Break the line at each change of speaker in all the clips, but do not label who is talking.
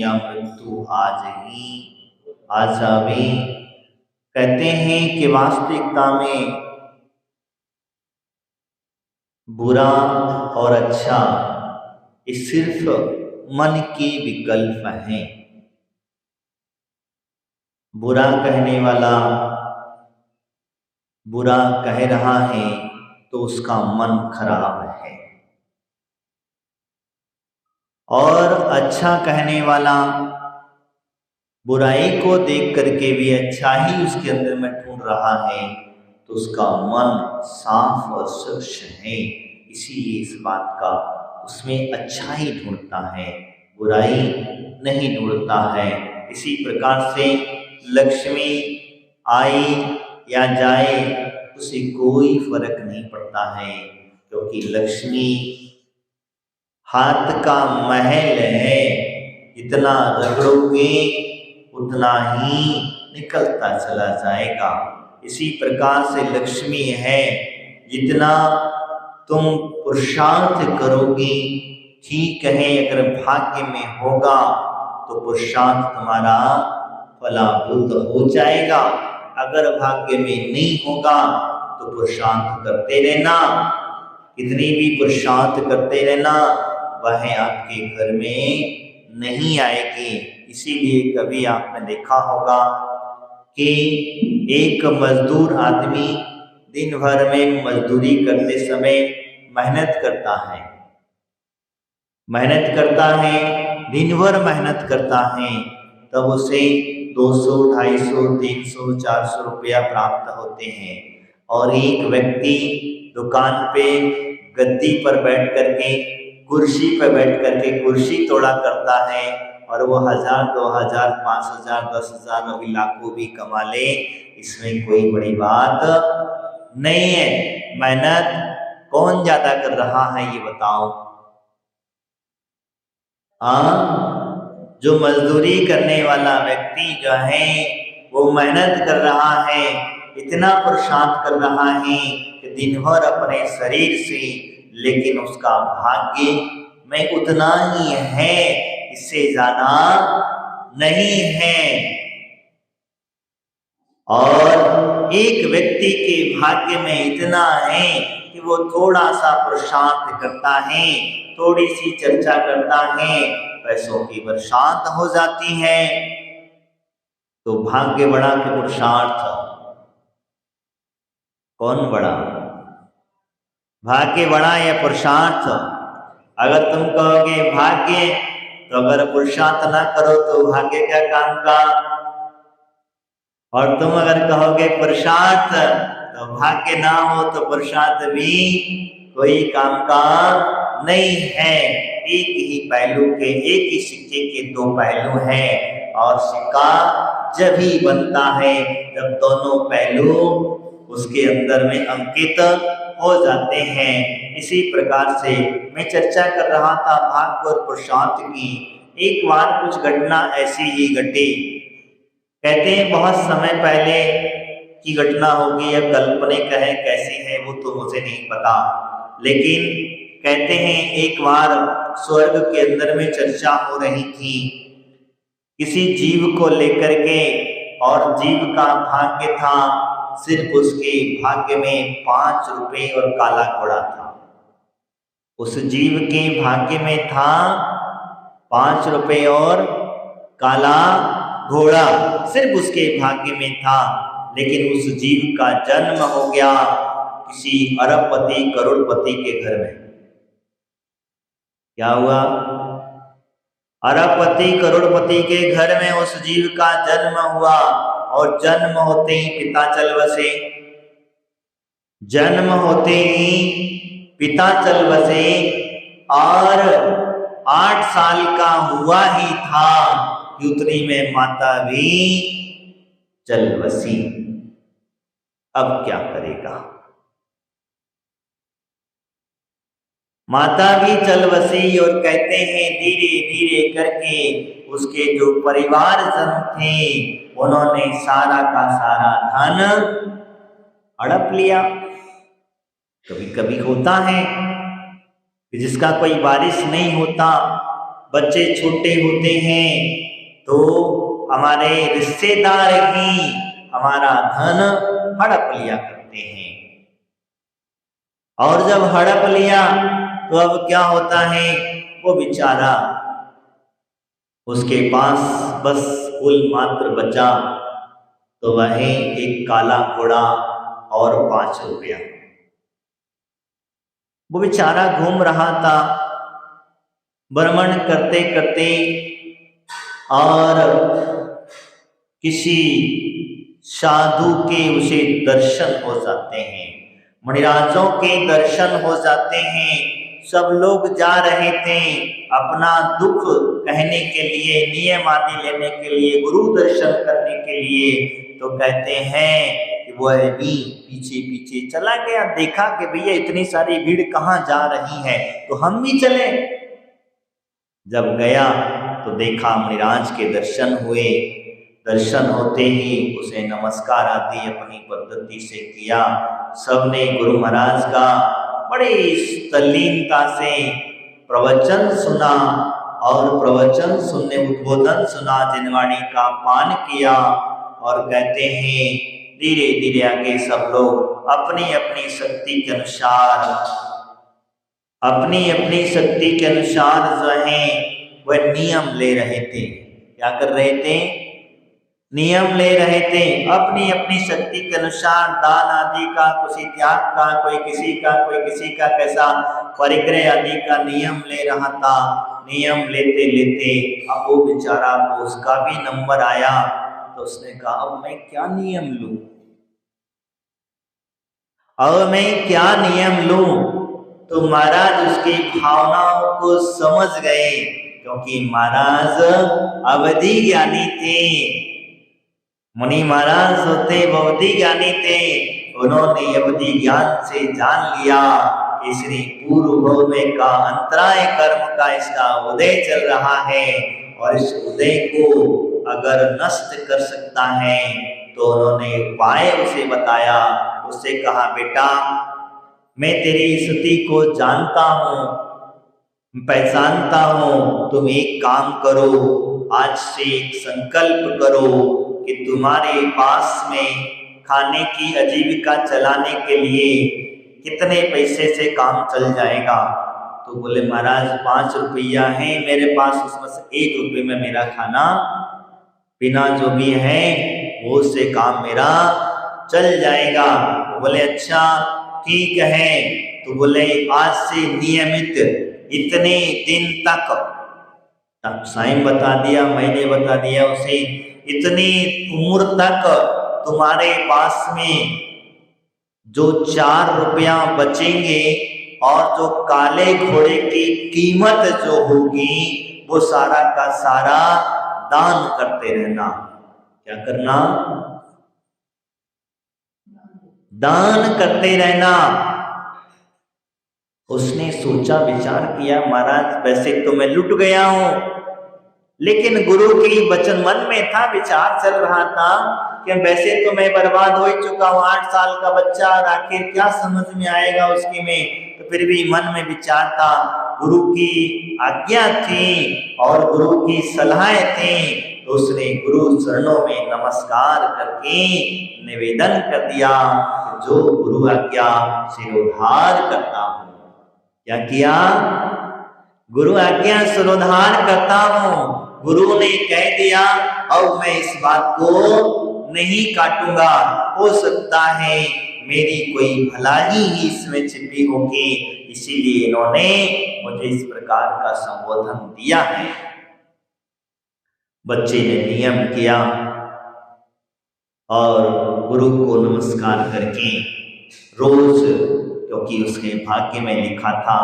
या मृत्यु आज ही आ जावे। कहते हैं कि वास्तविकता में बुरा और अच्छा ये सिर्फ मन के विकल्प हैं। बुरा कहने वाला बुरा कह रहा है तो उसका मन खराब है, और अच्छा कहने वाला बुराई को देख करके भी अच्छा ही उसके अंदर में ढूंढ रहा है तो उसका मन साफ और स्वच्छ है, इसीलिए इस बात का उसमें अच्छा ही ढूंढता है, बुराई नहीं ढूंढता है। इसी प्रकार से लक्ष्मी आई या जाए उसे कोई फर्क नहीं पड़ता है, क्योंकि लक्ष्मी हाथ का महल है, जितना रगड़ोगे उतना ही निकलता चला जाएगा। इसी प्रकार से लक्ष्मी है, जितना तुम पुरुषार्थ करोगे, ठीक है, अगर भाग्य में होगा तो पुरुषार्थ तुम्हारा फलाभूत हो जाएगा, अगर भाग्य में नहीं होगा तो पुरुषार्थ करते रहना, कितनी भी पुरुषार्थ करते रहना, वह आपके घर में नहीं आएगी। इसीलिए कभी आपने देखा होगा कि एक मजदूर आदमी दिन भर में मजदूरी करते समय मेहनत करता है, दिन भर मेहनत करता है, तब उसे 200, 250, 300, 400 रुपया प्राप्त होते हैं। और एक व्यक्ति दुकान पे गद्दी पर बैठ करके, कुर्सी पर बैठ करके कुर्सी तोड़ा करता है, और वो 1000, 2000, 5000, 10,000, अभी लाखों भी कमा ले, इसमें कोई बड़ी बात नहीं है। मेहनत कौन ज्यादा कर रहा है ये बताओ? जो मजदूरी करने वाला व्यक्ति जो है वो मेहनत कर रहा है, इतना पुरुषार्थ कर रहा है कि दिन भर अपने शरीर से, लेकिन उसका भाग्य में उतना ही है, इससे ज्यादा नहीं है। और एक व्यक्ति के भाग्य में इतना है कि वो थोड़ा सा पुरुषार्थ करता है, थोड़ी सी चर्चा करता है, पैसों की बरसात हो जाती है। तो भाग्य बड़ा कि पुरुषार्थ? कौन बड़ा? भाग्य बड़ा या पुरुषार्थ? अगर तुम कहोगे भाग्य, तो अगर पुरुषार्थ ना करो तो भाग्य क्या काम का? और तुम अगर कहोगे पुरुषार्थ, तो भाग्य ना हो तो पुरुषार्थ भी कोई काम का नहीं है। एक ही पहलू के, एक ही सिक्के के दो पहलू हैं, और सिक्का जब ही बनता है जब दोनों पहलू उसके अंदर में अंकित हो जाते हैं। इसी प्रकार से मैं चर्चा कर रहा था भाग्य और पुरुषार्थ की। एक बार कुछ घटना ऐसी ही घटी, कहते हैं बहुत समय पहले की घटना होगी, या काल्पनिक है, कैसी है वो तो मुझे नहीं पता, लेकिन कहते हैं एक बार स्वर्ग के अंदर में चर्चा हो रही थी किसी जीव को लेकर के, और जीव का भाग्य था, सिर्फ उसके भाग्य में 5 रुपए और काला घोड़ा था। उस जीव के भाग्य में था 5 रुपए और काला घोड़ा, सिर्फ उसके भाग्य में था। लेकिन उस जीव का जन्म हो गया किसी अरबपति करोड़पति के घर में। क्या हुआ? अरबपति करोड़पति के घर में उस जीव का जन्म हुआ, और जन्म होते ही पिता चल बसे। जन्म होते ही पिता चल बसे, और 8 साल का हुआ ही था कि उतनी में माता भी चल बसी। अब क्या करेगा? माता भी चल बसी, और कहते हैं धीरे धीरे करके उसके जो परिवार जन थे उन्होंने सारा का सारा धन हड़प लिया। कभी कभी होता है कि जिसका कोई वारिस नहीं होता बच्चे छोटे होते हैं तो हमारे रिश्तेदार ही हमारा धन हड़प लिया करते हैं, और जब हड़प लिया तो अब क्या होता है, वो बेचारा उसके पास बस कुल मात्र बचा तो वह एक काला घोड़ा और 5 रुपया। वो बेचारा घूम रहा था भ्रमण करते करते, और किसी साधु के उसे दर्शन हो जाते हैं, मणिराजों के दर्शन हो जाते हैं। सब लोग जा रहे थे अपना दुख कहने के लिए, नियम आदि लेने के लिए, गुरु दर्शन करने के लिए, तो कहते हैं कि वह भी पीछे पीछे चला गया। देखा कि भैया इतनी सारी भीड़ कहाँ जा रही है, तो हम भी चले। जब गया तो देखा मणिराज के दर्शन हुए। दर्शन होते ही उसे नमस्कार आदि अपनी पद्धति से किया। सबने गुरु महाराज का बड़ी तल्लीनता से प्रवचन सुना, और प्रवचन सुनने उद्बोधन सुना, जिनवाणी का पान किया, और कहते हैं धीरे धीरे आगे सब लोग अपनी अपनी शक्ति के अनुसार, अपनी अपनी शक्ति के अनुसार जो है वह नियम ले रहे थे। क्या कर रहे थे? नियम ले रहे थे अपनी अपनी शक्ति के अनुसार, दान आदि का, किसी त्याग का, कोई किसी का कैसा परिग्रह आदि का नियम ले रहा था। नियम लेते लेते अब वो बेचारा को उसका भी नंबर आया, तो उसने कहा अब मैं क्या नियम लूं, अब मैं क्या नियम लूं। तो महाराज उसकी भावनाओं को समझ गए, क्योंकि महाराज अवधि ज्ञानी थे, मुनि महाराज होते अवधि ज्ञानी थे। उन्होंने अवधि ज्ञान से जान लिया कि श्री पूर्व में का अंतराय कर्म का इसका उदय चल रहा है, और इस उदय को अगर नष्ट कर सकता है तो उन्होंने उपाय उसे बताया। उससे कहा बेटा मैं तेरी स्थिति को जानता हूँ, पहचानता हूँ, तुम एक काम करो, आज से एक संकल्प करो कि तुम्हारे पास में खाने की आजीविका चलाने के लिए कितने पैसे से काम चल जाएगा। तो बोले महाराज 5 रुपया है मेरे पास, उसमें से 1 रुपये में मेरा खाना पीना जो भी है वो से काम मेरा चल जाएगा। तो बोले अच्छा ठीक है। तो बोले आज से नियमित इतने दिन तक, टाइम बता दिया, महीने बता दिया उसे, इतनी उम्र तक तुम्हारे पास में जो 4 रुपया बचेंगे और जो काले घोड़े की कीमत जो होगी वो सारा का सारा दान करते रहना। क्या करना? दान करते रहना। उसने सोचा विचार किया महाराज वैसे तो मैं लुट गया हूं, लेकिन गुरु की वचन मन में था, विचार चल रहा था कि वैसे तो मैं बर्बाद हो चुका हूं, 8 साल का बच्चा, आखिर क्या समझ में आएगा उसके में। तो फिर भी मन में विचार था, गुरु की आज्ञा थी और गुरु की सलाहें थी, तो उसने गुरु चरणों में नमस्कार करके निवेदन कर दिया जो गुरु आज्ञा सिरोधार करता हूं। क्या किया? गुरु आज्ञा सिरोधार करता हूं। गुरु ने कह दिया अब मैं इस बात को नहीं काटूंगा, हो सकता है मेरी कोई भलाई ही इसमें छिपी होगी, इसीलिए इन्होंने मुझे इस प्रकार का संबोधन दिया है। बच्चे ने नियम किया और गुरु को नमस्कार करके रोज, क्योंकि उसके भाग्य में लिखा था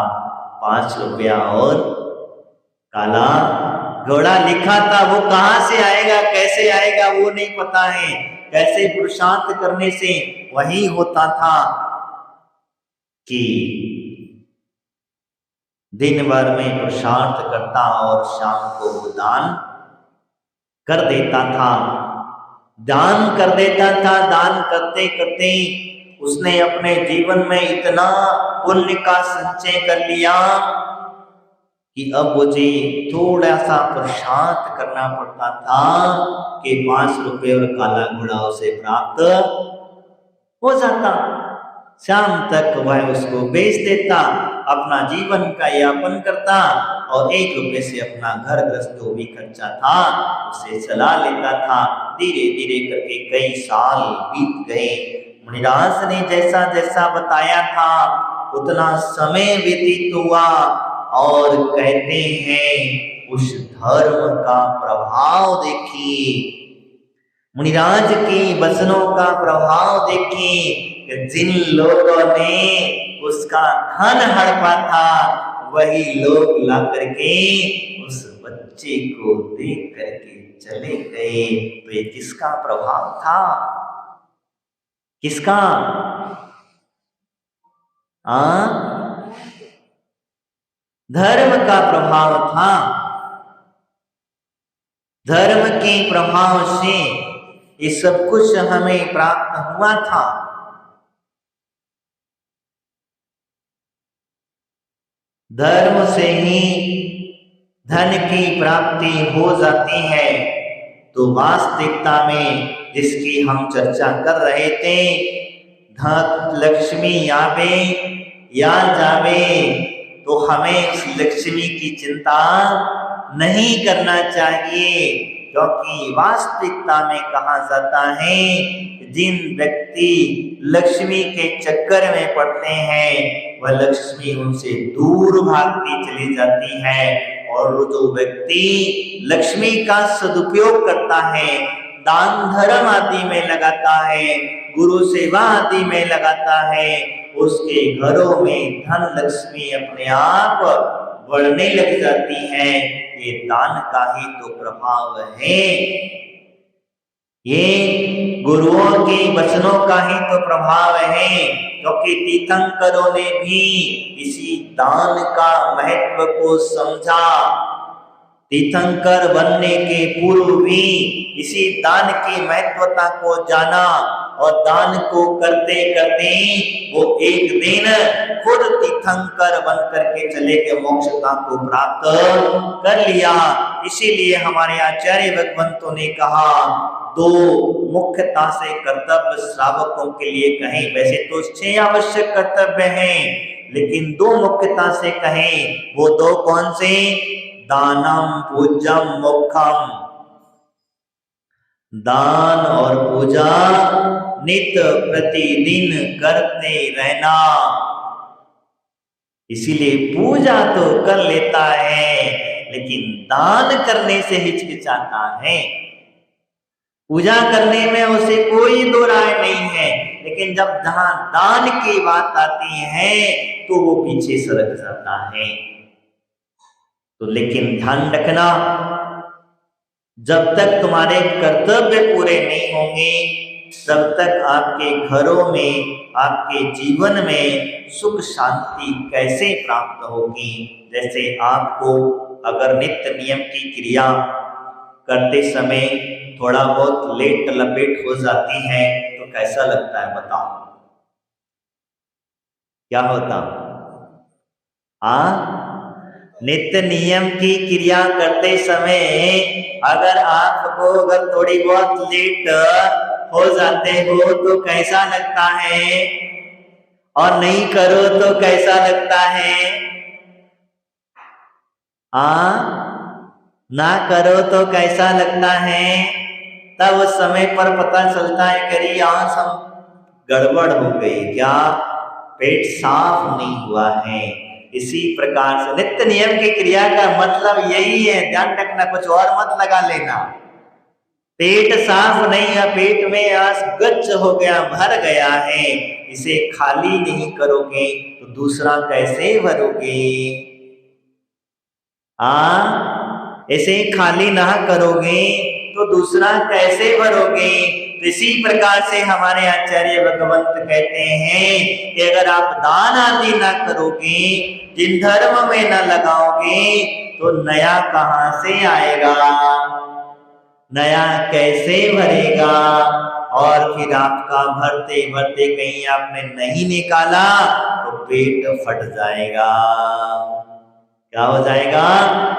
5 रुपया और काला घोड़ा लिखा था, वो कहां से आएगा कैसे आएगा वो नहीं पता है, कैसे पुरुषार्थ करने से वही होता था कि दिन भर में पुरुषार्थ करता और शाम को वो दान कर देता था। दान कर देता था। दान करते करते उसने अपने जीवन में इतना पुण्य का संचय कर लिया कि अब मुझे थोड़ा सा पुरुषार्थ करना पड़ता था कि 5 रुपए और काला घोड़ा उसे प्राप्त हो जाता। शाम तक वह उसको बेच देता, अपना जीवन का यापन करता और 1 रुपए से अपना घर गृहस्थ जो भी खर्चा था उसे चला लेता था। धीरे धीरे करके कई साल बीत गए। मुनिराज ने जैसा जैसा बताया था उतना समय व्यतीत हुआ और कहते हैं उस धर्म का प्रभाव देखिए, मुनिराज के वचनों का प्रभाव देखिए। जिन लोगों ने उसका धन हड़पा था वही लोग ला करके उस बच्चे को देख करके चले गए। तो ये किसका प्रभाव था? किसका? धर्म का प्रभाव था। धर्म के प्रभाव से ये सब कुछ हमें प्राप्त हुआ था। धर्म से ही धन की प्राप्ति हो जाती है। तो वास्तविकता में जिसकी हम चर्चा कर रहे थे, धन लक्ष्मी आवे या जावे, तो हमें उस लक्ष्मी की चिंता नहीं करना चाहिए, क्योंकि वास्तविकता में कहा जाता है जिन व्यक्ति लक्ष्मी के चक्कर में पड़ते हैं वह लक्ष्मी उनसे दूर भागती चली जाती है। और जो व्यक्ति लक्ष्मी का सदुपयोग करता है, दान धर्म आदि में लगाता है, गुरु सेवा आदि में लगाता है, उसके घरों में धन लक्ष्मी अपने आप बढ़ने लग जाती है। ये दान का ही तो प्रभाव है, ये गुरुओं के वचनों का ही तो प्रभाव है। क्योंकि तीर्थंकरों ने भी इसी दान का महत्व को समझा। तीर्थंकर बनने के पूर्व भी इसी दान की महत्वता को जाना और दान को करते करते वो एक दिन खुद तीर्थंकर बन करके चले के मोक्षता को प्राप्त कर लिया। इसीलिए हमारे आचार्य भगवंतों ने कहा दो मुख्यता से कर्तव्य श्रावकों के लिए कहें, वैसे तो 6 आवश्यक कर्तव्य हैं, लेकिन 2 मुख्यता से कहें, वो 2 कौन से? दानम पूजम मोक्षम। दान और पूजा नित्य प्रतिदिन करते रहना। इसीलिए पूजा तो कर लेता है लेकिन दान करने से हिचकिचाता है। पूजा करने में उसे कोई दो राय नहीं है, लेकिन जब जहां दान की बात आती है तो वो पीछे सरक जाता है। तो लेकिन ध्यान रखना, जब तक तुम्हारे कर्तव्य पूरे नहीं होंगे तब तक आपके घरों में, आपके जीवन में सुख शांति कैसे प्राप्त होगी। जैसे आपको अगर नित्य नियम की क्रिया करते समय थोड़ा बहुत लेट लपेट हो जाती है तो कैसा लगता है बताओ? क्या होता? नित्य नियम की क्रिया करते समय अगर आपको अगर थोड़ी बहुत लेट हो जाते हो तो कैसा लगता है, और नहीं करो तो कैसा लगता है? ना करो तो कैसा लगता है? तब उस समय पर पता चलता है करी आज हम गड़बड़ हो गई, क्या पेट साफ नहीं हुआ है। इसी प्रकार से नित्य नियम की क्रिया का मतलब यही है, ध्यान रखना, कुछ और मत लगा लेना। पेट साफ नहीं है, पेट में आज गच्च हो गया, भर गया है, इसे खाली नहीं करोगे तो दूसरा कैसे भरोगे? इसे खाली ना करोगे तो दूसरा कैसे भरोगे? इसी प्रकार से हमारे आचार्य भगवंत कहते हैं कि अगर आप दान आदि ना करोगे, जिन धर्म में न लगाओगे तो नया कहां से आएगा, नया कैसे भरेगा? और फिर आपका भरते भरते कहीं आपने नहीं निकाला तो पेट फट जाएगा। क्या हो जाएगा?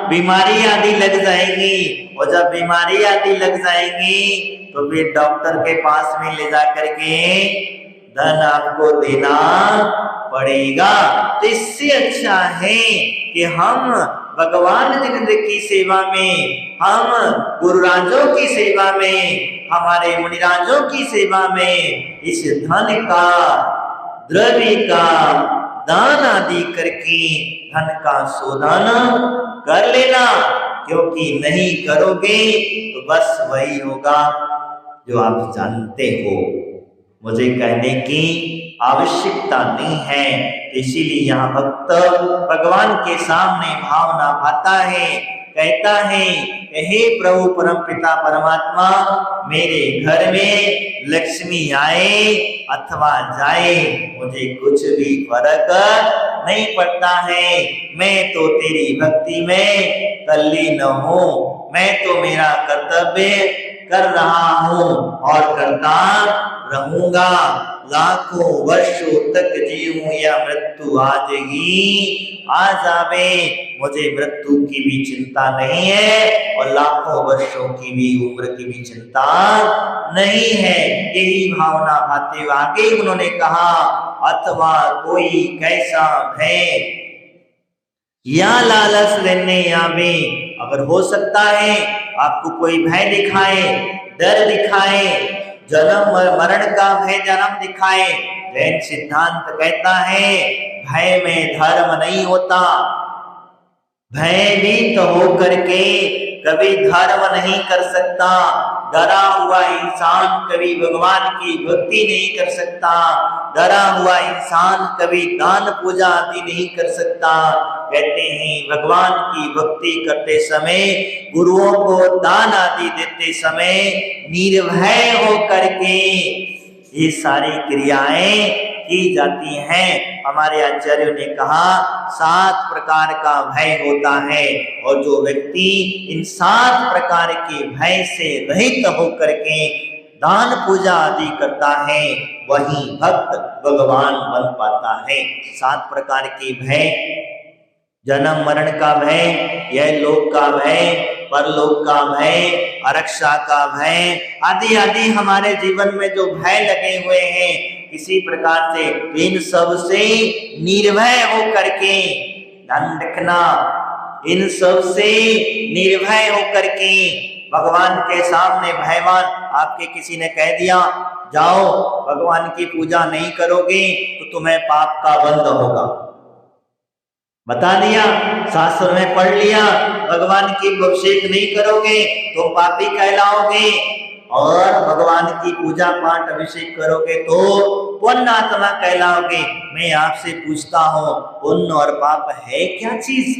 बीमारी आदि लग जाएगी, और जब बीमारी आदि लग जाएगी तो फिर डॉक्टर के पास में ले जा करके धन आपको देना पड़ेगा। तो इससे अच्छा है कि हम भगवान जिनेंद्र की सेवा में, हम गुरुराजों की सेवा में, हमारे मुनिराजों की सेवा में इस धन का, द्रव्य का दान आदि करके धन का शोधन कर लेना, क्योंकि नहीं करोगे तो बस वही होगा जो आप जानते हो। मुझे कहने की आवश्यकता नहीं है। इसीलिए यहाँ भक्त भगवान के सामने भावना भाता है, कहता है, हे प्रभु परम पिता परमात्मा, मेरे घर में लक्ष्मी आए अथवा जाए मुझे कुछ भी फर्क नहीं पड़ता है। मैं तो तेरी भक्ति में तल्लीन हूँ, मैं तो मेरा कर्तव्य कर रहा हूँ और करता रहूंगा। लाखों वर्षों तक जीऊं या मृत्यु आज ही आ जावे, मुझे मृत्यु की भी चिंता नहीं है और लाखों वर्षों की भी उम्र की भी चिंता नहीं है। यही भावना भाते हुए आगे उन्होंने कहा, अथवा कोई कैसा है या लालच लेने आवे, अगर हो सकता है आपको कोई भय दिखाए, डर दिखाए, जन्म मरण का भय जन्म दिखाए। जैन सिद्धांत कहता है भय में धर्म नहीं होता, भयभीत होकर के कभी धर्म नहीं कर सकता। डरा हुआ इंसान कभी भगवान की भक्ति नहीं कर सकता, डरा हुआ इंसान कभी दान पूजा आदि नहीं कर सकता। कहते हैं भगवान की भक्ति करते समय, गुरुओं को दान आदि देते समय निर्भय होकर के ये सारी क्रियाएं की जाती हैं। हमारे आचार्यों ने कहा 7 प्रकार का भय होता है, और जो व्यक्ति इन 7 प्रकार के भय से रहित होकर के दान पूजा आदि करता है वही भक्त भगवान बन पाता है। 7 प्रकार के भय, जन्म मरण का भय, यह लोक का भय, परलोक का भय, आरक्षा का भय आदि आदि हमारे जीवन में जो भय लगे हुए हैं, किसी प्रकार से इन सब से निर्भय होकर के ध्यान रखना, इन सब से निर्भय होकर के भगवान के सामने भयवान आपके किसी ने कह दिया जाओ भगवान की पूजा नहीं करोगे तो तुम्हें पाप का बंध होगा, बता दिया, शास्त्र में पढ़ लिया, भगवान की अभिषेक नहीं करोगे तो पापी कहलाओगे, और भगवान की पूजा पाठ अभिषेक करोगे तो पुण्य आत्मा कहलाओगे। मैं आपसे पूछता हूं, पुण्य और पाप है क्या चीज?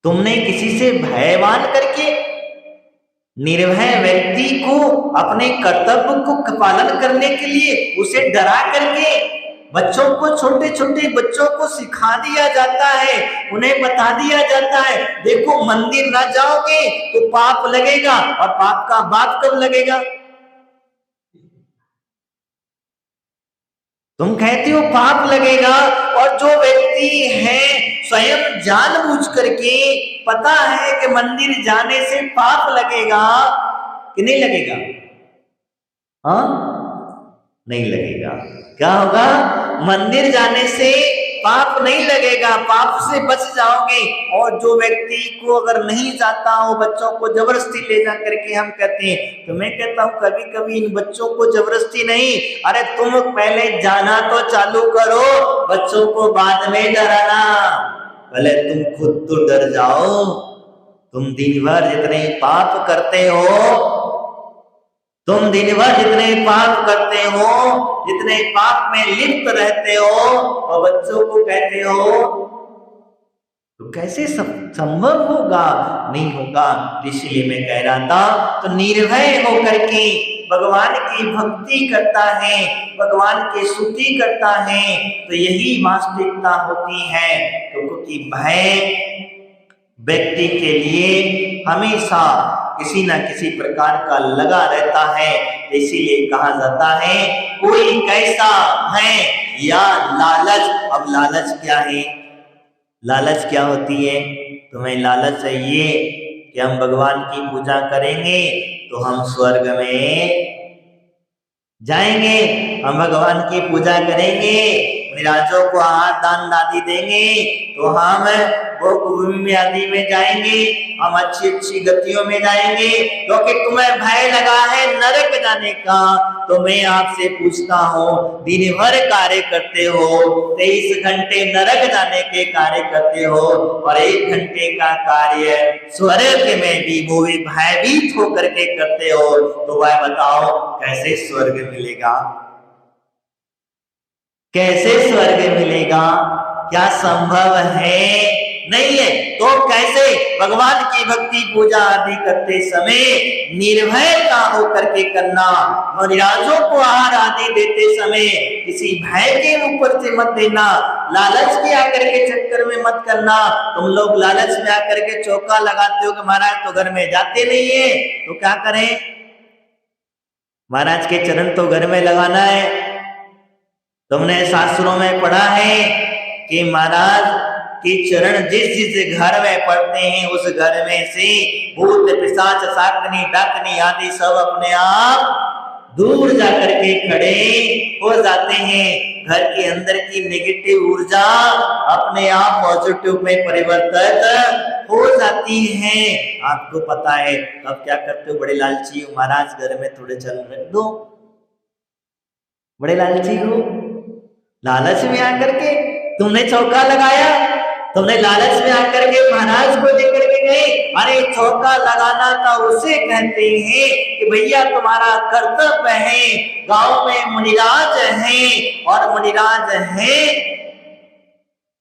तुमने किसी से भयवान करके, निर्भय व्यक्ति को अपने कर्तव्य को पालन करने के लिए उसे डरा करके, बच्चों को, छोटे छोटे बच्चों को सिखा दिया जाता है, उन्हें बता दिया जाता है देखो मंदिर ना जाओगे तो पाप लगेगा, और पाप का बाप कब लगेगा? तुम कहते हो पाप लगेगा, और जो व्यक्ति है स्वयं जानबूझ करके पता है कि मंदिर जाने से पाप लगेगा कि नहीं लगेगा? हाँ, नहीं लगेगा। क्या होगा? मंदिर जाने से पाप नहीं लगेगा, पाप से बच जाओगे। और जो व्यक्ति को अगर नहीं जाता हो, बच्चों को जबरदस्ती ले जा करके हम कहते हैं, तो मैं कहता हूं कभी कभी इन बच्चों को जबरदस्ती नहीं, अरे तुम पहले जाना तो चालू करो, बच्चों को बाद में डराना, पहले तुम खुद तो डर जाओ। तुम दिन भर जितने पाप करते हो, तुम दिन भर जितने पाप करते हो, जितने पाप में लिप्त रहते हो, और बच्चों को कहते हो, तो कैसे संभव होगा? नहीं होगा। इसलिए मैं कह रहा था, तो निर्भय होकर के भगवान की भक्ति करता है, भगवान की स्तुति करता है, तो यही वास्तविकता होती है। तो क्योंकि भय व्यक्ति के लिए हमेशा किसी न किसी प्रकार का लगा रहता है, इसीलिए कहा जाता है कोई कैसा है या लालच। अब लालच क्या है? लालच क्या होती है? तुम्हें लालच है ये कि हम भगवान की पूजा करेंगे तो हम स्वर्ग में जाएंगे, हम भगवान की पूजा करेंगे, निराजों को आहार दान आदि देंगे तो हम वो भूमि में आदि में जाएंगे, हम अच्छी अच्छी गतियों में जाएंगे, क्योंकि तुम्हें भय लगा है नरक जाने का। तो मैं आपसे पूछता हूँ, दिन भर कार्य करते हो, 23 घंटे नरक जाने के कार्य करते हो और 1 घंटे का कार्य स्वर्ग में भी वो भी भयभीत होकर के करते हो, तो वह बताओ कैसे स्वर्ग मिलेगा? कैसे स्वर्ग मिलेगा? क्या संभव है? नहीं है। तो कैसे भगवान की भक्ति पूजा आदि करते समय निर्भयता होकर के करना, निराजों को आहार आदि देते समय किसी भय के ऊपर से मत देना, लालच के आकर के चक्कर में मत करना। तुम लोग लालच में आकर के चौका लगाते हो कि महाराज तो घर में जाते नहीं है, तो क्या करें? महाराज के चरण तो घर में लगाना है। तुमने शास्त्रों में पढ़ा है कि महाराज के चरण जिस जिस घर में पड़ते हैं उस घर में से भूत पिशाच शाकनी डाकनी आदि सब अपने आप दूर जाकर के खड़े हो जाते हैं। घर के अंदर की नेगेटिव ऊर्जा अपने आप पॉजिटिव में परिवर्तित हो जाती है। आपको पता है अब क्या करते हो? बड़े लालची हो, महाराज घर में थोड़े चल रख दो, बड़े लालची हो। लालच में आकर के तुमने चौका लगाया, तुमने लालच में आकर के महाराज को लेकर के गए। अरे चौका लगाना तो उसे कहते हैं कि भैया तुम्हारा कर्तव्य है, गांव में मुनिराज है और मुनिराज है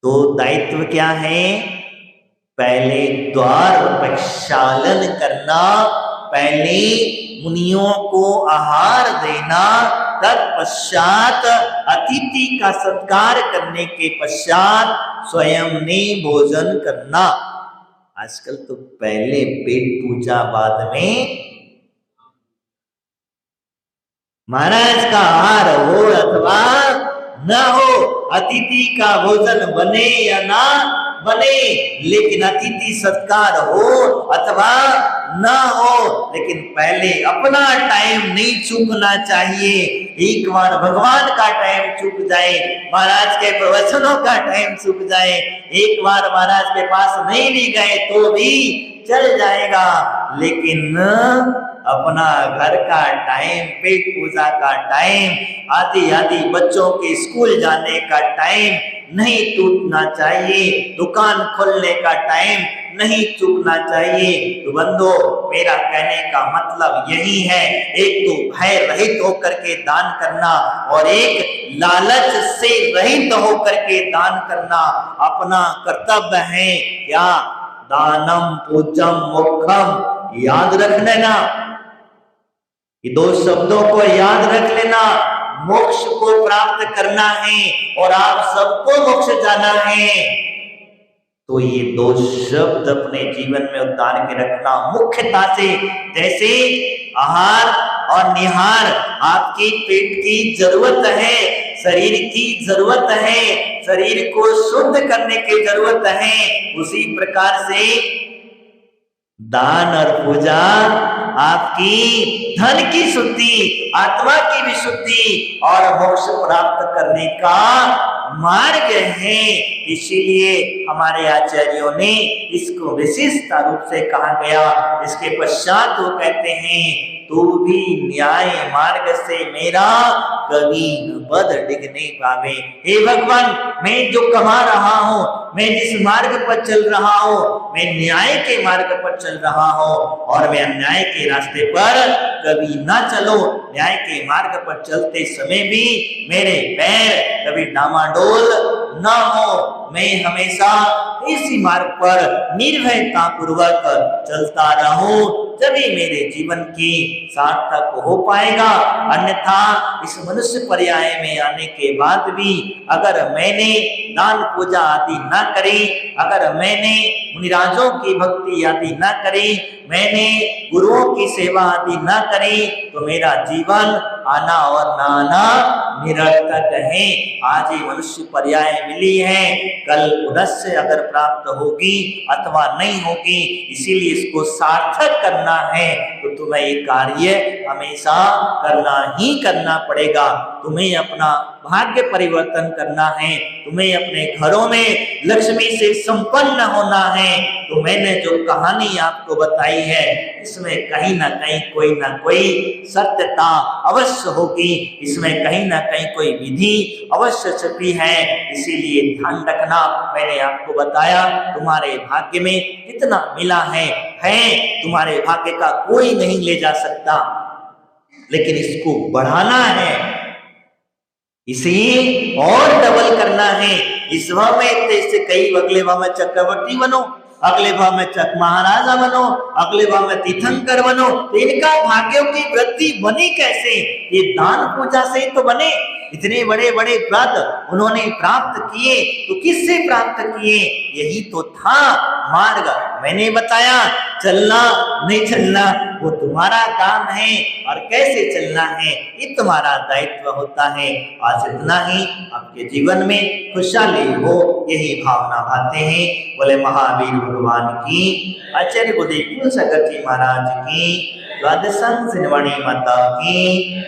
तो दायित्व क्या है? पहले द्वार प्रक्षालन करना, पहले मुनियों को आहार देना, तत्पश्चात अतिथि का सत्कार करने के पश्चात स्वयं ने भोजन करना। आजकल तो पहले पेट पूजा, बाद में महाराज का आहार हो अथवा न हो, अतिथि का भोजन बने या ना बने, लेकिन अतिथि सत्कार हो अथवा ना हो, लेकिन पहले अपना टाइम नहीं चूकना चाहिए। एक बार भगवान का टाइम चूक जाए, महाराज के प्रवचनों का टाइम चूक जाए, एक बार महाराज के पास नहीं भी गए तो भी चल जाएगा, लेकिन अपना घर का टाइम, पेट पूजा का टाइम, आदि आदि बच्चों के स्कूल जाने का टाइम नहीं टूटना चाहिए, दुकान खोलने का टाइम नहीं चूकना चाहिए। तो बंदो, मेरा कहने का मतलब यही है, एक तो भय रहित होकर के दान करना और एक लालच से रहित होकर के दान करना अपना कर्तव्य है। क्या? दानम पूजम मोक्षम, याद रख लेना, ये 2 शब्दों को याद रख लेना। मोक्ष को प्राप्त करना है और आप सबको मोक्ष जाना है, तो ये 2 शब्द अपने जीवन में उतार के रखना मुख्यता से। जैसे आहार और निहार आपकी पेट की जरूरत है, शरीर की जरूरत है, शरीर को शुद्ध करने की जरूरत है, उसी प्रकार से दान और पूजा आपकी धन की शुद्धि, आत्मा की विशुद्धि और मोक्ष प्राप्त करने का मार्ग है। इसीलिए हमारे आचार्यों ने इसको विशिष्ट रूप से कहा गया। इसके पश्चात वो कहते हैं, तू भी न्याय मार्ग से मेरा कभी न बद डिगने पावे। हे भगवान, मैं जो कमा रहा हूँ, मैं जिस मार्ग पर चल रहा हूँ, मैं न्याय के मार्ग पर चल रहा हूँ और मैं अन्याय के रास्ते पर कभी ना चलो। न्याय के मार्ग पर चलते समय भी मेरे पैर कभी डामाडोल ना हो, मैं हमेशा इसी मार्ग पर निर्भयता पूर्वक चलता रहूं, तभी मेरे जीवन की सार्थक हो पाएगा। अन्यथा इस मनुष्य पर्याय में आने के बाद भी अगर मैंने दान पूजा आदि ना करी, अगर मैंने मुनिराजों की भक्ति आदि न करें, मैंने गुरुओं की सेवा आदि न करें तो मेरा जीवन आना और ना आना निरर्थक है। आज ये मनुष्य पर्याय मिली है, कल उदस्य अगर प्राप्त होगी अथवा नहीं होगी, इसीलिए इसको सार्थक करना है तो तुम्हें ये कार्य हमेशा करना ही करना पड़ेगा। तुम्हें अपना भाग्य परिवर्तन करना है, तुम्हें अपने घरों में लक्ष्मी से संपन्न होना है। तो मैंने जो कहानी आपको बताई है इसमें कहीं ना कहीं कोई ना कोई सत्यता अवश्य होगी, इसमें कहीं ना कहीं कोई विधि अवश्य छिपी है। इसीलिए ध्यान रखना, मैंने आपको बताया तुम्हारे भाग्य में कितना मिला है तुम्हारे भाग्य का कोई नहीं ले जा सकता, लेकिन इसको बढ़ाना है, इसे और डबल करना है। इस भाव में जैसे कई अगले भाव में चक्रवर्ती बनो, अगले भाव में चक महाराजा बनो, अगले भाव में तीर्थंकर बनो, तो इनका भाग्यों की वृद्धि बनी कैसे? ये दान पूजा से तो बने। इतने बड़े बड़े व्रत उन्होंने प्राप्त किए तो किससे प्राप्त किए? यही तो था मार्ग। मैंने बताया चलना नहीं चलना वो तुम्हारा काम है, और कैसे चलना है ये तुम्हारा दायित्व होता है। आज इतना ही, आपके जीवन में खुशहाली हो यही भावना भाते हैं। बोले महावीर भगवान की, आचार्य गुरुदेव कुल सगर जी महाराज की, द्वादशांश सिनवाणी माता की।